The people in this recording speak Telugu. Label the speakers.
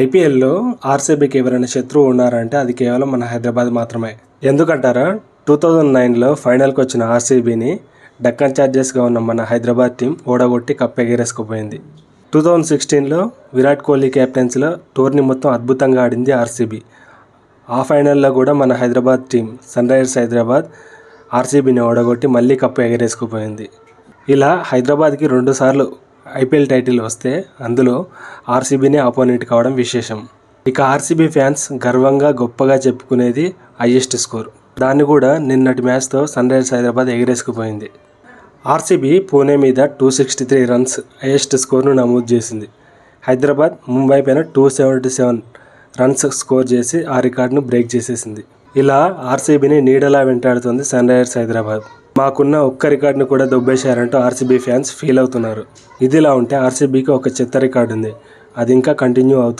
Speaker 1: ఐపీఎల్లో ఆర్సీబీకి ఎవరైనా శత్రువు ఉన్నారంటే అది కేవలం మన హైదరాబాద్ మాత్రమే. ఎందుకంటారా, 2009లో ఫైనల్కి వచ్చిన ఆర్సీబీని డక్కన్ చార్జర్స్గా ఉన్న మన హైదరాబాద్ టీం ఓడగొట్టి కప్ ఎగరేసుకుపోయింది. 2016లో విరాట్ కోహ్లీ కెప్టెన్సీలో టోర్నీ మొత్తం అద్భుతంగా ఆడింది ఆర్సీబీ. ఆ ఫైనల్లో కూడా మన Hyderabad team Sunrisers Hyderabad ఆర్సీబీని ఓడగొట్టి మళ్ళీ కప్పు ఎగరేసుకుపోయింది. ఇలా హైదరాబాద్కి 2 సార్లు ఐపీఎల్ టైటిల్ వస్తే అందులో ఆర్సీబీనే ఆపోనెంట్ కావడం విశేషం. ఇక ఆర్సీబీ ఫ్యాన్స్ గర్వంగా గొప్పగా చెప్పుకునేది హైయెస్ట్ స్కోర్. దాన్ని కూడా నిన్నటి మ్యాచ్తో సన్ రైజర్స్ హైదరాబాద్ ఎగరేసుకుపోయింది. ఆర్సీబీ పూణే మీద 263 రన్స్ హైయెస్ట్ స్కోర్ను నమోదు చేసింది. హైదరాబాద్ ముంబై పైన 277 రన్స్ స్కోర్ చేసి ఆ రికార్డును బ్రేక్ చేసేసింది. ఇలా ఆర్సీబీని నీడలా వెంటాడుతుంది సన్ రైజర్స్ హైదరాబాద్. మాకున్న ఒక్క రికార్డును కూడా దొబ్బేశారంటూ ఆర్సీబీ ఫ్యాన్స్ ఫీల్ అవుతున్నారు. ఇదిలా ఉంటే ఆర్సీబీకి ఒక చెత్త రికార్డు ఉంది. అది ఇంకా కంటిన్యూ అవుతుంది.